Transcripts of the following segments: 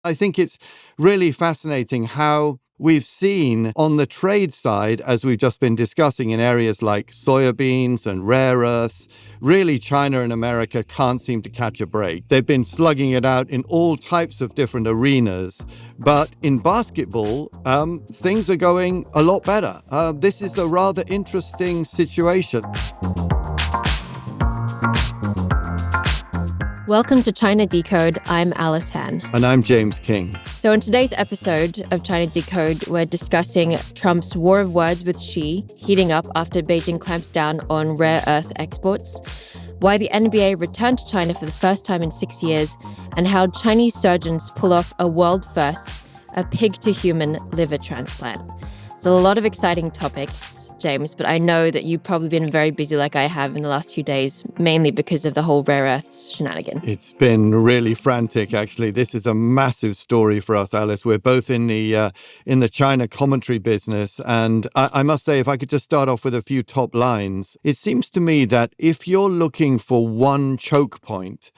I think it's really fascinating how we've seen on the trade side, as we've just been discussing in areas like soybeans and rare earths, really China and America can't seem to catch a break. They've been slugging it out in all types of different arenas. But in basketball, things are going a lot better. This is a rather interesting situation. Welcome to China Decode. I'm Alice Han. And I'm James Kynge. So in today's episode of China Decode, we're discussing Trump's war of words with Xi heating up after Beijing clamps down on rare earth exports, why the N.B.A. returned to China for the first time in 6 years, and how Chinese surgeons pull off a world first, a pig-to-human liver transplant. So a lot of exciting topics, James, but I know that you've probably been very busy like I have in the last few days, mainly because of the whole rare earths shenanigan. It's been really frantic, actually. This is a massive story for us, Alice. We're both in the China commentary business. And I must say, if I could just start off with a few top lines, it seems to me that if you're looking for one choke point,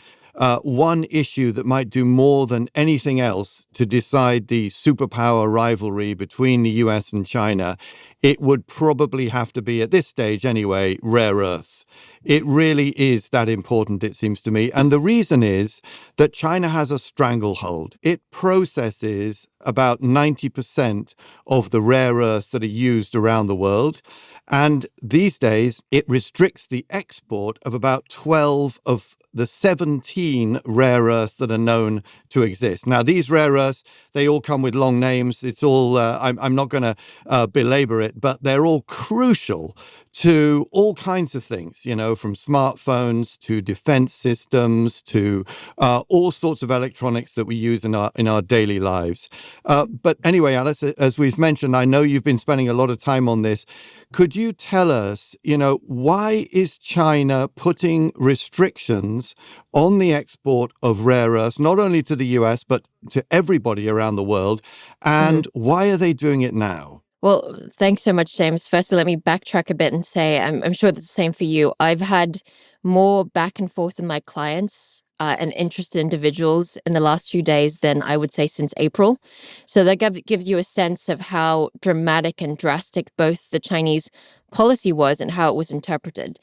one issue that might do more than anything else to decide the superpower rivalry between the US and China, it would probably have to be, at this stage anyway, rare earths. It really is that important, it seems to me. And the reason is that China has a stranglehold. It processes about 90% of the rare earths that are used around the world. And these days, it restricts the export of about 12 of the 17 rare earths that are known to exist. Now, these rare earths, they all come with long names. It's all, I'm not going to belabor it, but they're all crucial to all kinds of things, you know, from smartphones to defense systems to all sorts of electronics that we use in our daily lives. But anyway, Alice, as we've mentioned, I know you've been spending a lot of time on this. Could you tell us, you know, why is China putting restrictions on the export of rare earths, not only to the US, but to everybody around the world? And why are they doing it now? Well, thanks so much, James. Firstly, let me backtrack a bit and say I'm sure that's the same for you. I've had more back and forth with my clients and interested individuals in the last few days than I would say since April. So that gives you a sense of how dramatic and drastic both the Chinese policy was and how it was interpreted.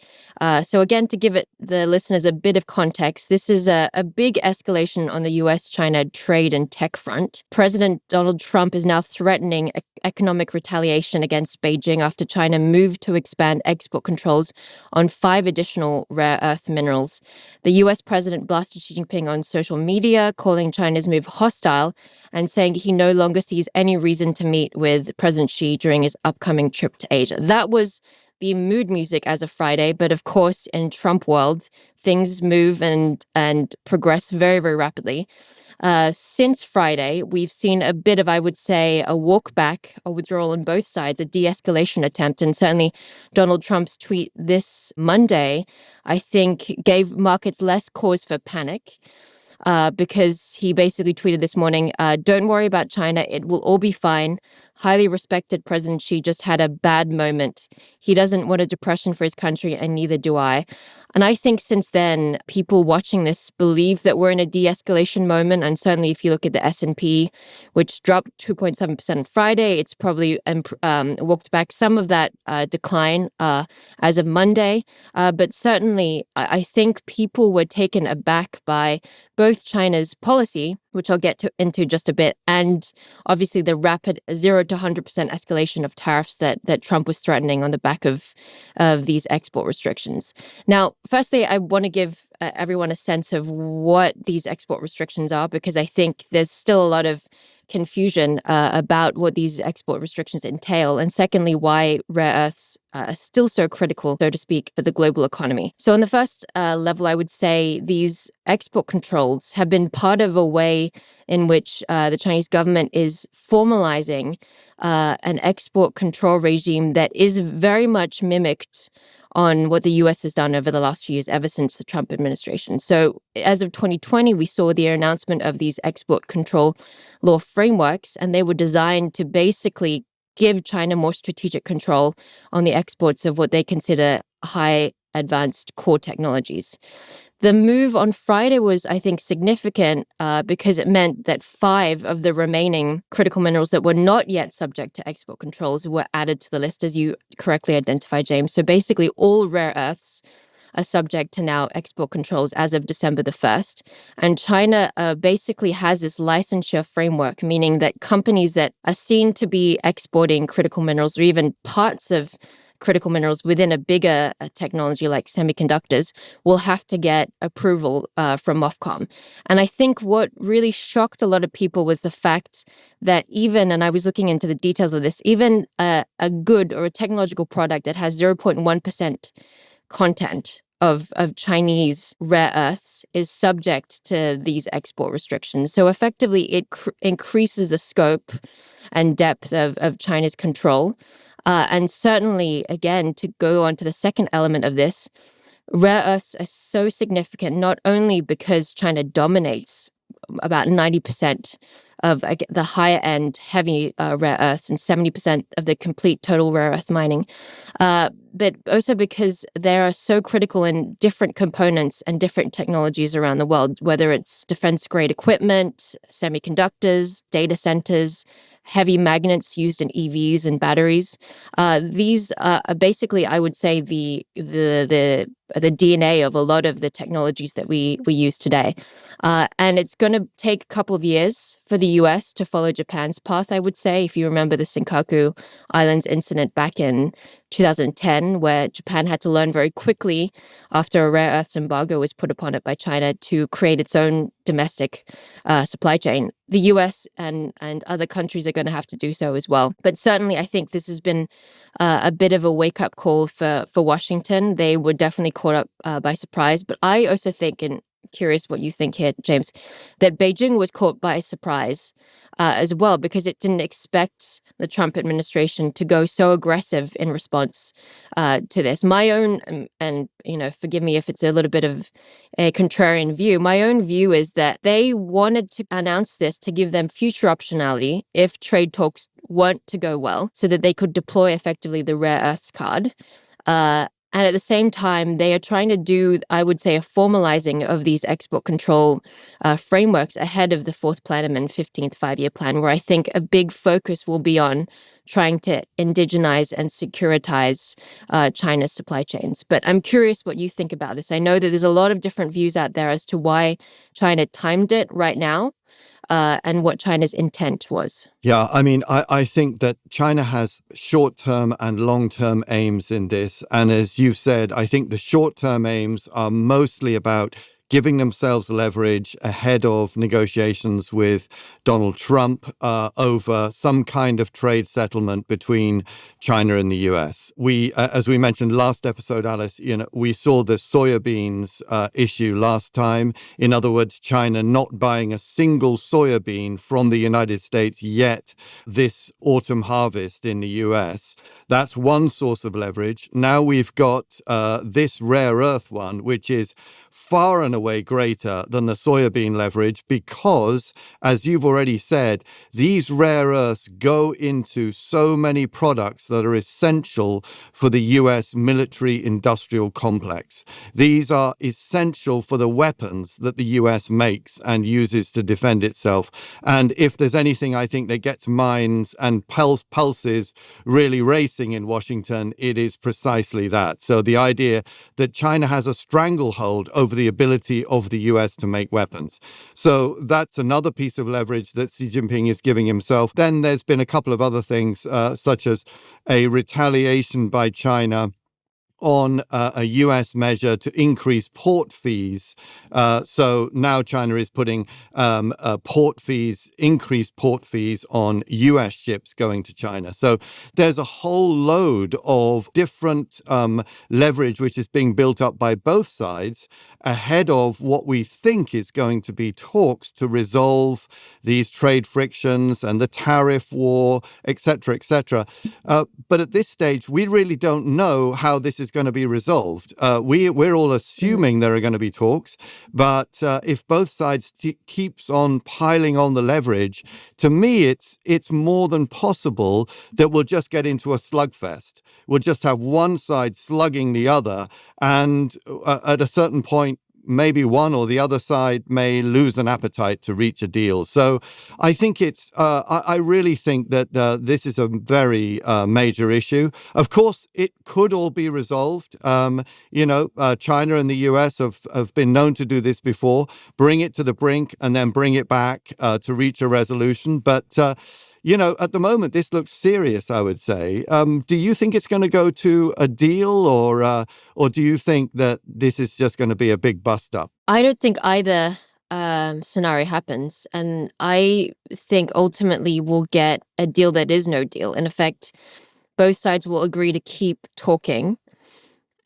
So again, to give the listeners a bit of context, this is a big escalation on the US-China trade and tech front. President Donald Trump is now threatening economic retaliation against Beijing after China moved to expand export controls on 5 additional rare earth minerals. The US president blasted Xi Jinping on social media, calling China's move hostile and saying he no longer sees any reason to meet with President Xi during his upcoming trip to Asia. That was the mood music as of Friday, but of course, in Trump world, things move and progress very, very rapidly. Since Friday, we've seen a bit of, I would say, a walk back, a withdrawal on both sides, a de-escalation attempt. And certainly Donald Trump's tweet this Monday, I think, gave markets less cause for panic. Because he basically tweeted this morning, don't worry about China, it will all be fine. Highly respected President Xi just had a bad moment. He doesn't want a depression for his country, and neither do I. And I think since then, people watching this believe that we're in a de-escalation moment. And certainly if you look at the S&P, which dropped 2.7% on Friday, it's probably walked back some of that decline as of Monday. But certainly, I think people were taken aback by both China's policy, which I'll get into just a bit, and obviously the rapid 0 to 100% escalation of tariffs that Trump was threatening on the back of these export restrictions. Now, firstly, I want to give everyone a sense of what these export restrictions are, because I think there's still a lot of confusion about what these export restrictions entail, and secondly, why rare earths are still so critical, so to speak, for the global economy. So on the first level, I would say these export controls have been part of a way in which the Chinese government is formalizing an export control regime that is very much mimicked on what the US has done over the last few years, ever since the Trump administration. So as of 2020, we saw the announcement of these export control law frameworks, and they were designed to basically give China more strategic control on the exports of what they consider high advanced core technologies. The move on Friday was, I think, significant because it meant that 5 of the remaining critical minerals that were not yet subject to export controls were added to the list, as you correctly identified, James. So basically, all rare earths are subject to now export controls as of December the 1st. And China basically has this licensure framework, meaning that companies that are seen to be exporting critical minerals or even parts of critical minerals within a bigger technology like semiconductors will have to get approval from MOFCOM. And I think what really shocked a lot of people was the fact that even, and I was looking into the details of this, even a good or a technological product that has 0.1% content of Chinese rare earths is subject to these export restrictions. So effectively, it increases the scope and depth of China's control. And certainly, again, to go on to the second element of this, rare earths are so significant, not only because China dominates about 90% of the higher end heavy rare earths and 70% of the complete total rare earth mining, but also because they are so critical in different components and different technologies around the world, whether it's defense grade equipment, semiconductors, data centers, heavy magnets used in EVs and batteries. These are basically, I would say, the DNA of a lot of the technologies that we use today. And it's going to take a couple of years for the US to follow Japan's path, I would say. If you remember the Senkaku Islands incident back in 2010, where Japan had to learn very quickly after a rare earths embargo was put upon it by China to create its own domestic supply chain. The US and other countries are going to have to do so as well. But certainly, I think this has been a bit of a wake-up call for Washington. They were definitely caught up by surprise. But I also think, and curious what you think here, James, that Beijing was caught by surprise as well, because it didn't expect the Trump administration to go so aggressive in response to this. My own, and forgive me if it's a little bit of a contrarian view, my own view is that they wanted to announce this to give them future optionality if trade talks weren't to go well, so that they could deploy effectively the rare earths card. And at the same time, they are trying to do, I would say, a formalizing of these export control frameworks ahead of the 4th Plenum and 15th Five-Year Plan, where I think a big focus will be on trying to indigenize and securitize China's supply chains. But I'm curious what you think about this. I know that there's a lot of different views out there as to why China timed it right now. And what China's intent was. Yeah, I mean, I think that China has short-term and long-term aims in this. And as you've said, I think the short-term aims are mostly about giving themselves leverage ahead of negotiations with Donald Trump over some kind of trade settlement between China and the US. We, as we mentioned last episode, Alice, we saw the soybeans issue last time. In other words, China not buying a single soybean from the United States yet this autumn harvest in the US. That's one source of leverage. Now we've got this rare earth one, which is far and away greater than the soybean leverage because, as you've already said, these rare earths go into so many products that are essential for the US military industrial complex. These are essential for the weapons that the US makes and uses to defend itself. And if there's anything I think that gets minds and pulses really racing in Washington, it is precisely that. So the idea that China has a stranglehold over the ability of the US to make weapons. So that's another piece of leverage that Xi Jinping is giving himself. Then there's been a couple of other things, such as a retaliation by China on a US measure to increase port fees. So now China is putting increased port fees on US ships going to China. So there's a whole load of different leverage which is being built up by both sides ahead of what we think is going to be talks to resolve these trade frictions and the tariff war, etc., etc. But at this stage, we really don't know how this is is going to be resolved. We're all assuming there are going to be talks, but if both sides keeps on piling on the leverage, to me, it's more than possible that we'll just get into a slugfest. We'll just have one side slugging the other, and at a certain point, maybe one or the other side may lose an appetite to reach a deal. So I think I really think that this is a very major issue. Of course, it could all be resolved. China and the US have been known to do this before, bring it to the brink and then bring it back to reach a resolution. But at the moment, this looks serious, I would say. Do you think it's going to go to a deal, or do you think that this is just going to be a big bust up? I don't think either scenario happens. And I think ultimately we'll get a deal that is no deal. In effect, both sides will agree to keep talking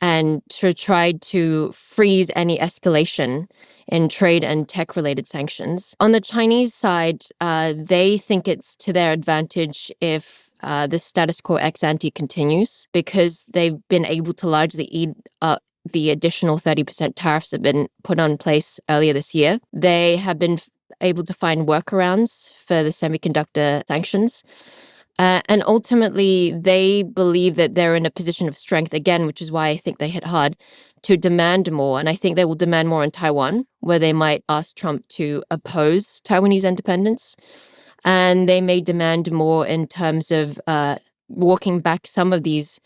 and to try to freeze any escalation in trade and tech-related sanctions. On the Chinese side, they think it's to their advantage if the status quo ex ante continues, because they've been able to largely eat the additional 30% tariffs that have been put on place earlier this year. They have been able to find workarounds for the semiconductor sanctions. And ultimately, they believe that they're in a position of strength, again, which is why I think they hit hard, to demand more. And I think they will demand more in Taiwan, where they might ask Trump to oppose Taiwanese independence. And they may demand more in terms of walking back some of these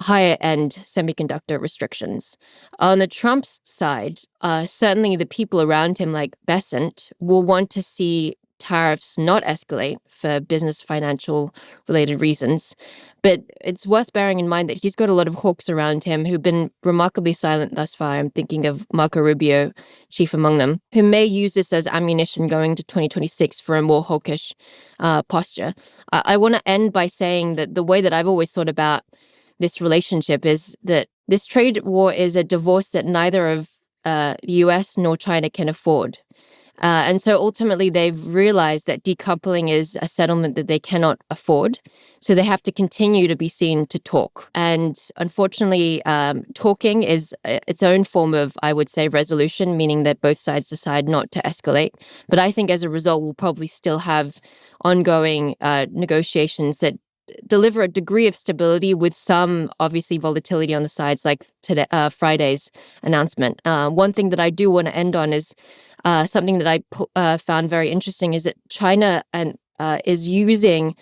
higher-end semiconductor restrictions. On the Trump side, certainly the people around him, like Besant, will want to see tariffs not escalate for business financial related reasons. But it's worth bearing in mind that he's got a lot of hawks around him who've been remarkably silent thus far. I'm thinking of Marco Rubio, chief among them, who may use this as ammunition going to 2026 for a more hawkish posture. I want to end by saying that the way that I've always thought about this relationship is that this trade war is a divorce that neither of the US nor China can afford. And so ultimately, they've realized that decoupling is a settlement that they cannot afford. So they have to continue to be seen to talk. And unfortunately, talking is its own form of, I would say, resolution, meaning that both sides decide not to escalate. But I think as a result, we'll probably still have ongoing negotiations that deliver a degree of stability with some, obviously, volatility on the sides, like today, Friday's announcement. One thing that I do want to end on is something that I found very interesting, is that China is using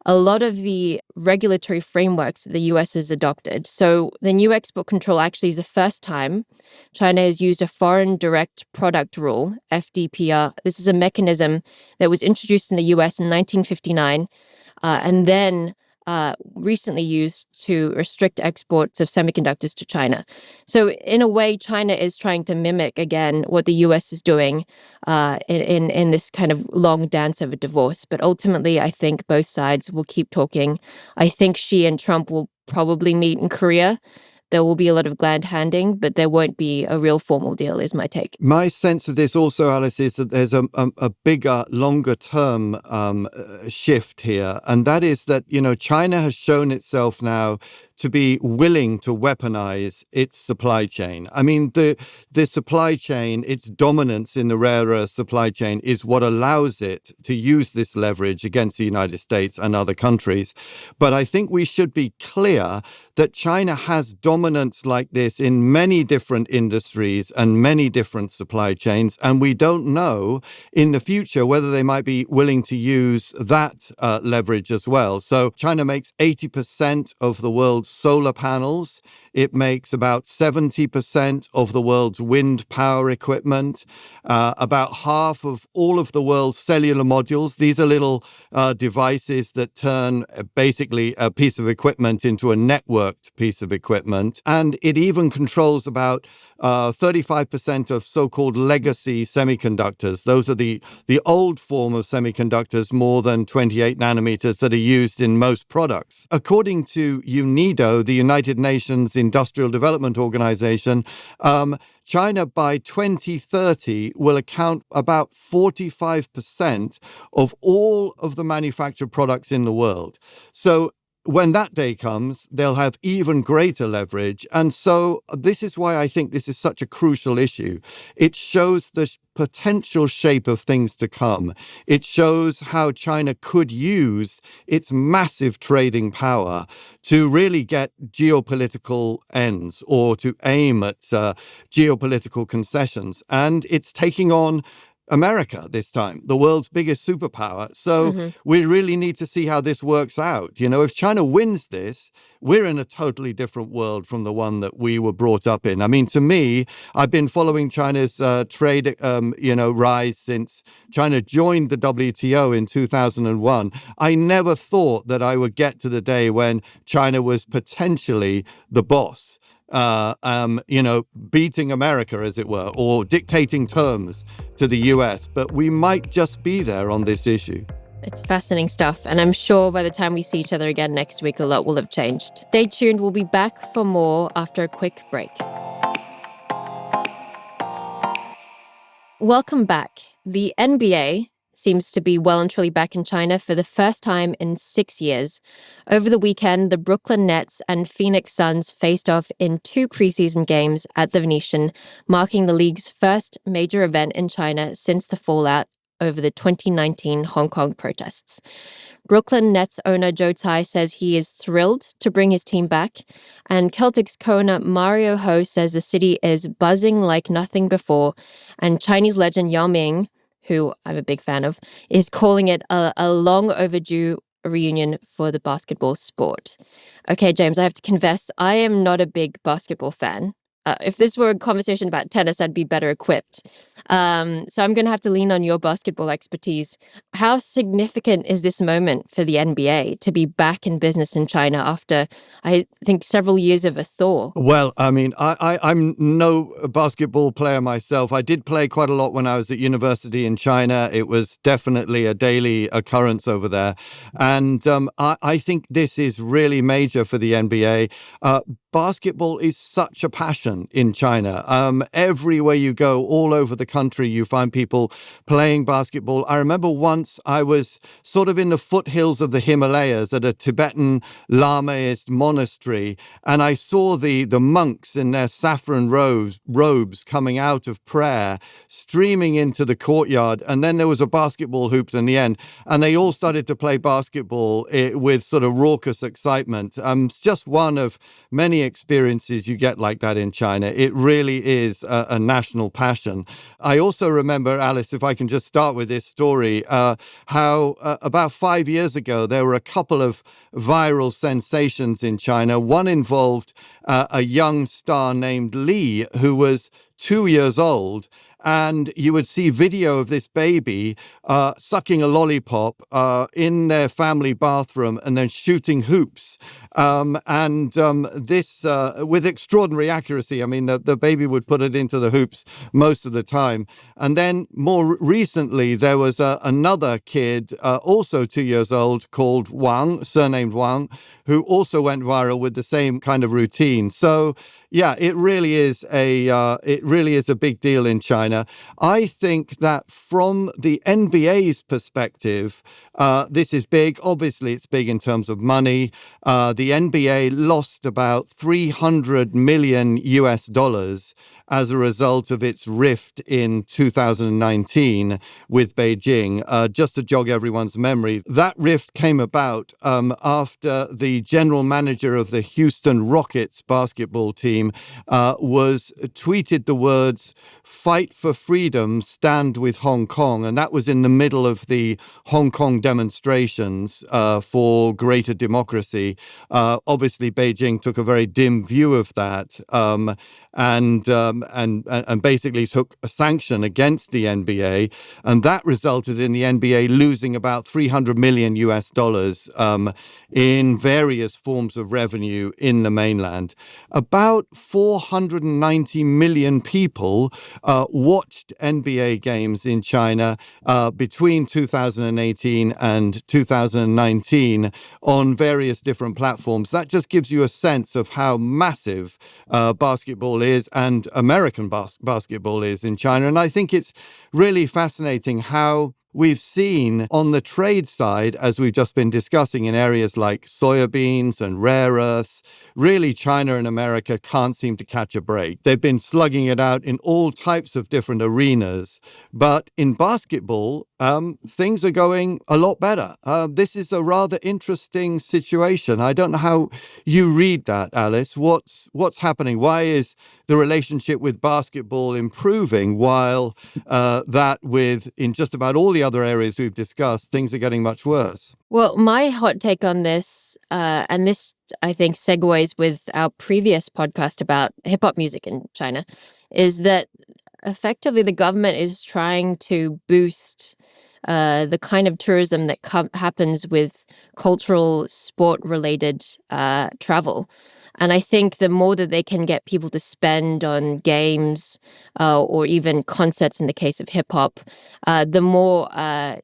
a lot of the regulatory frameworks that the US has adopted. So the new export control actually is the first time China has used a foreign direct product rule, FDPR. This is a mechanism that was introduced in the US in 1959 and then recently used to restrict exports of semiconductors to China. So in a way, China is trying to mimic, again, what the US is doing in this kind of long dance of a divorce. But ultimately, I think both sides will keep talking. I think Xi and Trump will probably meet in Korea. There will be a lot of glad handing, but there won't be a real formal deal, is my take. My sense of this also, Alice, is that there's a bigger, longer term shift here. And that is that, China has shown itself now to be willing to weaponize its supply chain. I mean, the supply chain, its dominance in the rare earth supply chain is what allows it to use this leverage against the United States and other countries. But I think we should be clear that China has dominance like this in many different industries and many different supply chains. And we don't know in the future whether they might be willing to use that leverage as well. So China makes 80% of the world's solar panels. It makes about 70% of the world's wind power equipment, about half of all of the world's cellular modules. These are little devices that turn basically a piece of equipment into a networked piece of equipment. And it even controls about 35% of so-called legacy semiconductors. Those are the old form of semiconductors, more than 28 nanometers, that are used in most products. According to UNIDO, the United Nations Industrial Development Organization, China by 2030 will account about 45% of all of the manufactured products in the world. So when that day comes, they'll have even greater leverage. And so this is why I think this is such a crucial issue. It shows the potential shape of things to come. It shows how China could use its massive trading power to really get geopolitical ends or to aim at geopolitical concessions. And it's taking on America this time, the world's biggest superpower. So we really need to see how this works out. You know, if China wins this, we're in a totally different world from the one that we were brought up in. I mean, to me, I've been following China's trade, rise since China joined the WTO in 2001. I never thought that I would get to the day when China was potentially the boss. Beating America, as it were, or dictating terms to the US. But we might just be there on this issue. It's fascinating stuff. And I'm sure by the time we see each other again next week, a lot will have changed. Stay tuned. We'll be back for more after a quick break. Welcome back. The N.B.A. seems to be well and truly back in China for the first time in 6 years. Over the weekend, the Brooklyn Nets and Phoenix Suns faced off in 2 preseason games at the Venetian, marking the league's first major event in China since the fallout over the 2019 Hong Kong protests. Brooklyn Nets owner Joe Tsai says he is thrilled to bring his team back, and Celtics co-owner Mario Ho says the city is buzzing like nothing before, and Chinese legend Yao Ming, who I'm a big fan of, is calling it a long overdue reunion for the basketball sport. Okay, James, I have to confess, I am not a big basketball fan. If this were a conversation about tennis, I'd be better equipped. So I'm going to have to lean on your basketball expertise. How significant is this moment for the N.B.A. to be back in business in China after, I think, several years of a thaw? Well, I mean, I'm no basketball player myself. I did play quite a lot when I was at university in China. It was definitely a daily occurrence over there. And I think this is really major for the N.B.A. Basketball is such a passion in China. Everywhere you go, all over the country, you find people playing basketball. I remember once I was sort of in the foothills of the Himalayas at a Tibetan Lamaist monastery, and I saw the monks in their saffron robes coming out of prayer, streaming into the courtyard, and then there was a basketball hoop in the end, and they all started to play basketball with sort of raucous excitement. It's just one of many experiences you get like that in China. It really is a national passion. I also remember, Alice, if I can just start with this story, how about 5 years ago, there were a couple of viral sensations in China. One involved a young star named Li, who was 2 years old. And you would see video of this baby sucking a lollipop in their family bathroom and then shooting hoops. This with extraordinary accuracy. I mean, the baby would put it into the hoops most of the time. And then more recently, there was another kid, also 2 years old, called Wang, surnamed Wang, who also went viral with the same kind of routine. So, yeah, it really is a big deal in China. I think that from the N.B.A.'s perspective, this is big. Obviously, it's big in terms of money. The N.B.A. lost about $300 million as a result of its rift in 2019 with Beijing. Just to jog everyone's memory, that rift came about after the general manager of the Houston Rockets basketball team was tweeted the words, "Fight for freedom, stand with Hong Kong." And that was in the middle of the Hong Kong demonstrations for greater democracy. Obviously, Beijing took a very dim view of that and basically took a sanction against the N.B.A. And that resulted in the N.B.A. losing about $300 million in various forms of revenue in the mainland. About 490 million people watched N.B.A. games in China between 2018 and 2019 on various different platforms. That just gives you a sense of how massive basketball is and American basketball is in China. And I think it's really fascinating how we've seen on the trade side, as we've just been discussing, in areas like soybeans and rare earths, really China and America can't seem to catch a break. They've been slugging it out in all types of different arenas. But in basketball, things are going a lot better. This is a rather interesting situation. I don't know how you read that, Alice. What's happening? Why is the relationship with basketball improving while that with in just about all the other areas we've discussed, things are getting much worse? Well, my hot take on this, and this I think segues with our previous podcast about hip hop music in China, is that effectively the government is trying to boost the kind of tourism that happens with cultural, sport-related travel. And I think the more that they can get people to spend on games or even concerts in the case of hip hop, the more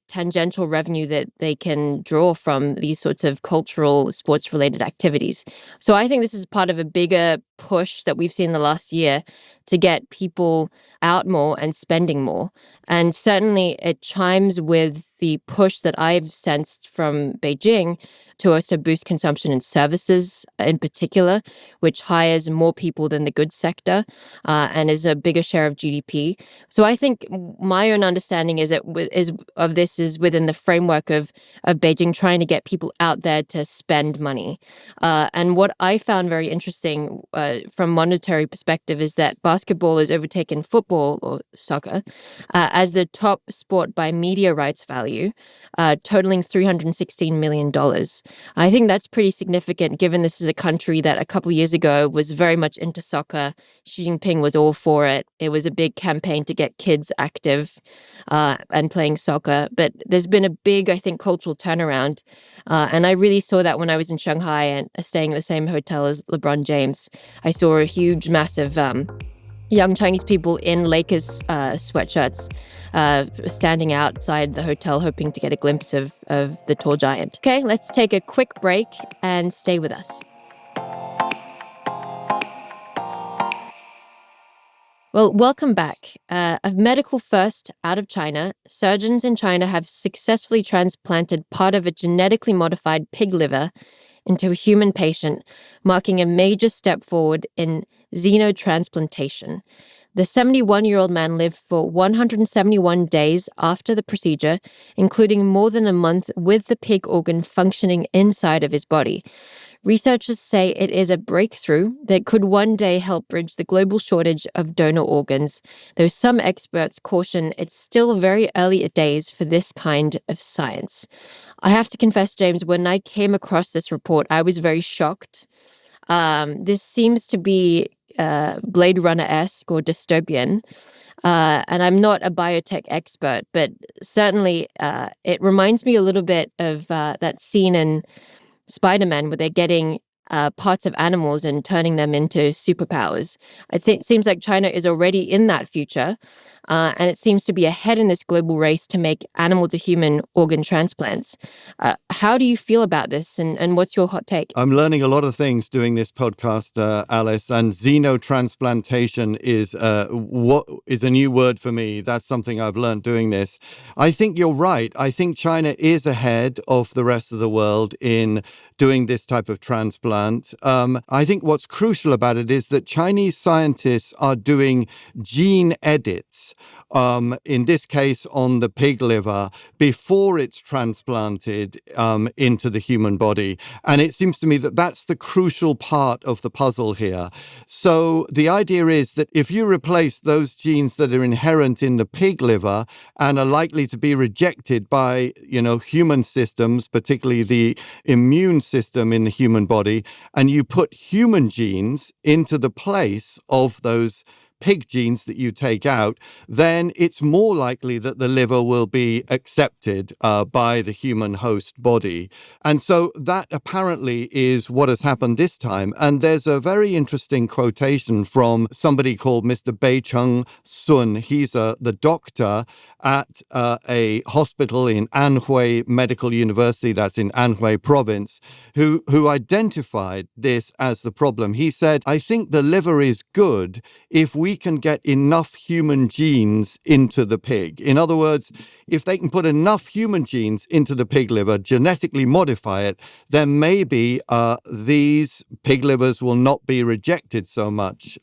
tangential revenue that they can draw from these sorts of cultural, sports-related activities. So I think this is part of a bigger push that we've seen in the last year to get people out more and spending more. And certainly it chimes with the push that I've sensed from Beijing to also boost consumption in services in particular, which hires more people than the goods sector and is a bigger share of GDP. So I think my own understanding is within the framework of Beijing trying to get people out there to spend money. And what I found very interesting from monetary perspective is that basketball has overtaken football or soccer as the top sport by media rights value, totaling $316 million. I think that's pretty significant given this is a country that a couple of years ago was very much into soccer. Xi Jinping was all for it. It was a big campaign to get kids active and playing soccer. But there's been a big, I think, cultural turnaround. And I really saw that when I was in Shanghai and staying in the same hotel as LeBron James. I saw a huge, massive young Chinese people in Lakers sweatshirts standing outside the hotel hoping to get a glimpse of the tall giant. Okay, let's take a quick break and stay with us. Well, welcome back. A medical first out of China, surgeons in China have successfully transplanted part of a genetically modified pig liver into a human patient, marking a major step forward in xenotransplantation. The 71-year-old man lived for 171 days after the procedure, including more than a month with the pig organ functioning inside of his body. Researchers say it is a breakthrough that could one day help bridge the global shortage of donor organs, though some experts caution it's still very early days for this kind of science. I have to confess, James, when I came across this report, I was very shocked. This seems to be Blade Runner-esque or dystopian. And I'm not a biotech expert, but certainly it reminds me a little bit of that scene in Spider-Man where they're getting parts of animals and turning them into superpowers. It seems like China is already in that future, and it seems to be ahead in this global race to make animal-to-human organ transplants. How do you feel about this, and what's your hot take? I'm learning a lot of things doing this podcast, Alice, and xenotransplantation is what is a new word for me. That's something I've learned doing this. I think you're right. I think China is ahead of the rest of the world in doing this type of transplant. I think what's crucial about it is that Chinese scientists are doing gene edits, in this case on the pig liver, before it's transplanted into the human body. And it seems to me that that's the crucial part of the puzzle here. So the idea is that if you replace those genes that are inherent in the pig liver and are likely to be rejected by, human systems, particularly the immune system in the human body, and you put human genes into the place of those pig genes that you take out, then it's more likely that the liver will be accepted by the human host body. And so that apparently is what has happened this time. And there's a very interesting quotation from somebody called Mr. Bei-Chung Sun. He's the doctor at a hospital in Anhui Medical University, that's in Anhui province, who identified this as the problem. He said, I think the liver is good if we we can get enough human genes into the pig. In other words, if they can put enough human genes into the pig liver, genetically modify it, then maybe these pig livers will not be rejected so much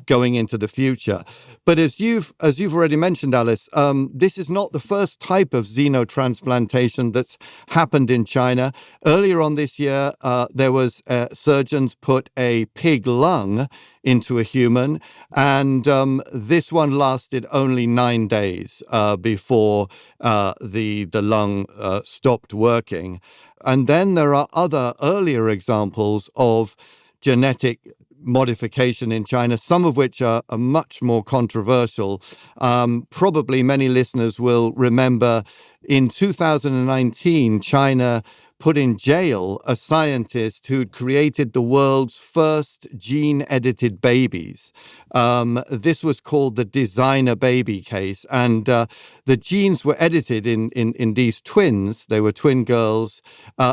going into the future. But as you've already mentioned, Alice, this is not the first type of xenotransplantation that's happened in China. Earlier on this year, there was surgeons put a pig lung into a human, and this one lasted only 9 days before the lung stopped working. And then there are other earlier examples of genetic modification in China, some of which are much more controversial. Probably many listeners will remember in 2019, China put in jail a scientist who'd created the world's first gene-edited babies. This was called the designer baby case, and the genes were edited in these twins. They were twin girls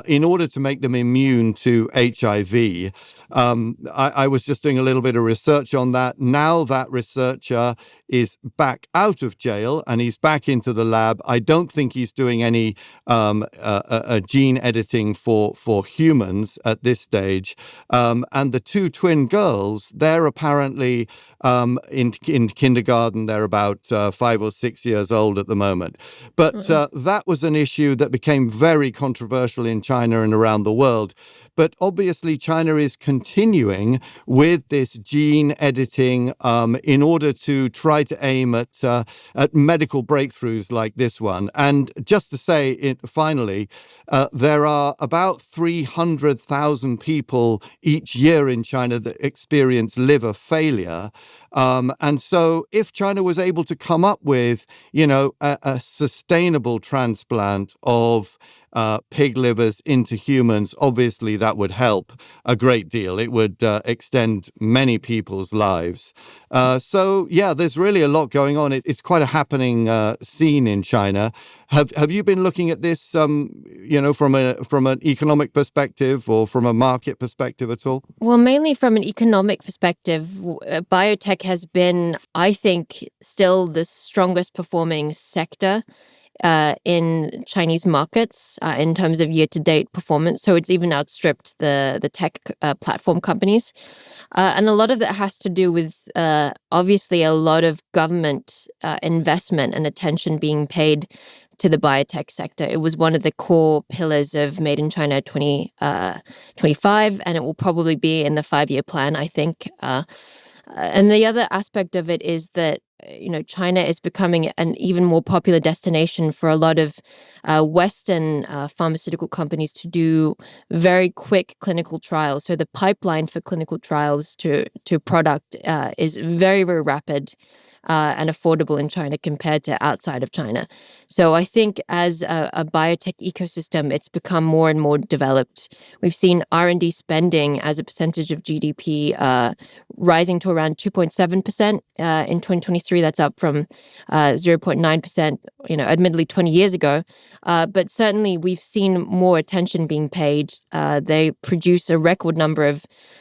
in order to make them immune to HIV. I was just doing a little bit of research on that. Now that researcher is back out of jail and he's back into the lab. I don't think he's doing any gene editing for humans at this stage. And the two twin girls, they're apparently in kindergarten. They're about 5 or 6 years old at the moment. But that was an issue that became very controversial in China and around the world. But obviously, China is continuing with this gene editing in order to try to aim at medical breakthroughs like this one. And just to say, finally, there are about 300,000 people each year in China that experience liver failure. And so if China was able to come up with, a sustainable transplant of pig livers into humans, obviously that would help a great deal. It would extend many people's lives. So, yeah, there's really a lot going on. It's quite a happening scene in China. Have you been looking at this, from an economic perspective or from a market perspective at all? Well, mainly from an economic perspective, biotech has been, I think, still the strongest performing sector in Chinese markets in terms of year-to-date performance. So it's even outstripped the tech platform companies. And a lot of that has to do with, obviously, a lot of government investment and attention being paid to the biotech sector. It was one of the core pillars of Made in China 2025, and it will probably be in the 5-year plan, I think. And the other aspect of it is that, China is becoming an even more popular destination for a lot of Western pharmaceutical companies to do very quick clinical trials. So the pipeline for clinical trials to product is very, very rapid and affordable in China compared to outside of China. So I think as a biotech ecosystem, it's become more and more developed. We've seen R&D spending as a percentage of GDP rising to around 2.7% in 2023. That's up from 0.9%, admittedly 20 years ago. But certainly we've seen more attention being paid. They produce a record number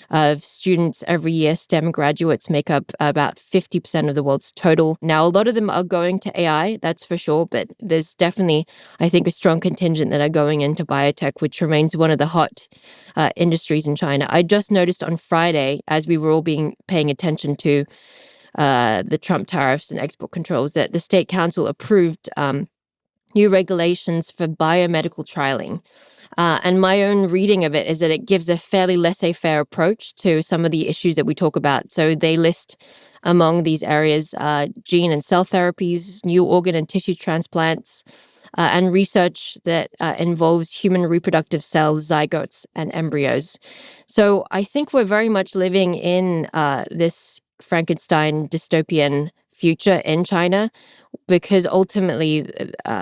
of students every year. STEM graduates make up about 50% of the world's total. Now, a lot of them are going to AI, that's for sure, but there's definitely, I think, a strong contingent that are going into biotech, which remains one of the hot industries in China. I just noticed on Friday, as we were all paying attention to the Trump tariffs and export controls, that the State Council approved new regulations for biomedical trialing. And my own reading of it is that it gives a fairly laissez-faire approach to some of the issues that we talk about. So they list among these areas gene and cell therapies, new organ and tissue transplants, and research that involves human reproductive cells, zygotes, and embryos. So I think we're very much living in this Frankenstein dystopian future in China, because ultimately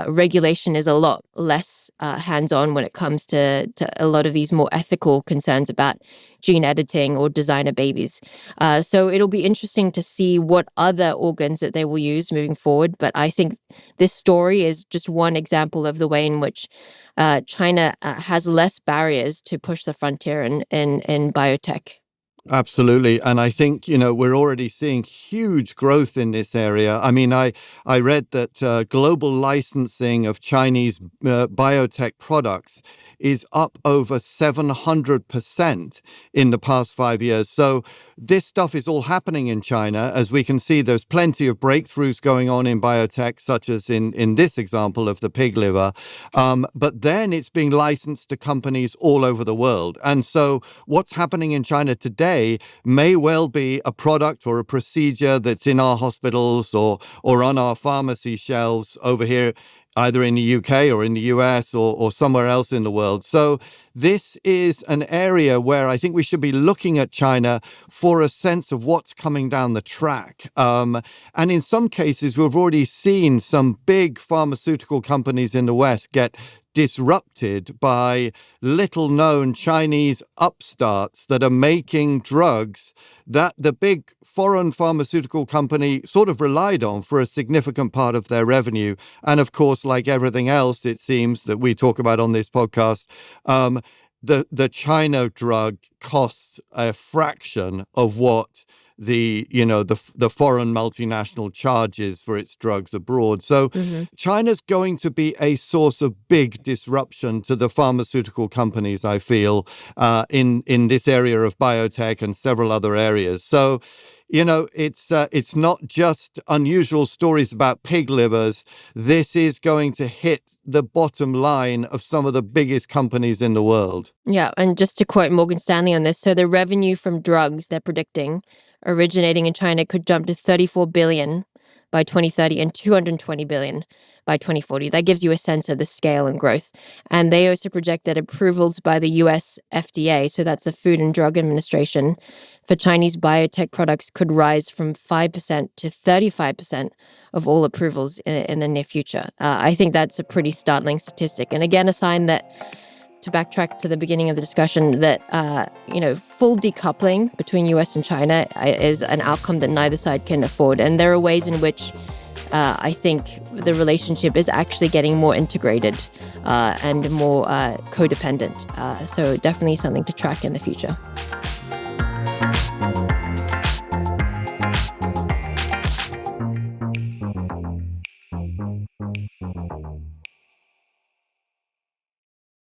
regulation is a lot less hands-on when it comes to a lot of these more ethical concerns about gene editing or designer babies. So it'll be interesting to see what other organs that they will use moving forward. But I think this story is just one example of the way in which China has less barriers to push the frontier in biotech. Absolutely. And I think, we're already seeing huge growth in this area. I mean, I read that global licensing of Chinese biotech products is up over 700% in the past 5 years. So this stuff is all happening in China. As we can see, there's plenty of breakthroughs going on in biotech, such as in this example of the pig liver. But then it's being licensed to companies all over the world. And so what's happening in China today may well be a product or a procedure that's in our hospitals or on our pharmacy shelves over here, either in the UK or in the US or somewhere else in the world. So this is an area where I think we should be looking at China for a sense of what's coming down the track. And in some cases, we've already seen some big pharmaceutical companies in the West get disrupted by little known Chinese upstarts that are making drugs that the big foreign pharmaceutical company sort of relied on for a significant part of their revenue. And of course, like everything else, it seems that we talk about on this podcast, the China drug costs a fraction of what the foreign multinational charges for its drugs abroad. So China's going to be a source of big disruption to the pharmaceutical companies, I feel, in this area of biotech and several other areas. So it's not just unusual stories about pig livers. This is going to hit the bottom line of some of the biggest companies in the world. Yeah, and just to quote Morgan Stanley on this, so the revenue from drugs they're predicting originating in China could jump to 34 billion by 2030 and 220 billion by 2040. That gives you a sense of the scale and growth. And they also project that approvals by the US FDA, so that's the Food and Drug Administration, for Chinese biotech products could rise from 5% to 35% of all approvals in the near future. I think that's a pretty startling statistic. And again, a sign that, to backtrack to the beginning of the discussion, that full decoupling between US and China is an outcome that neither side can afford. And there are ways in which I think the relationship is actually getting more integrated and more codependent. So definitely something to track in the future.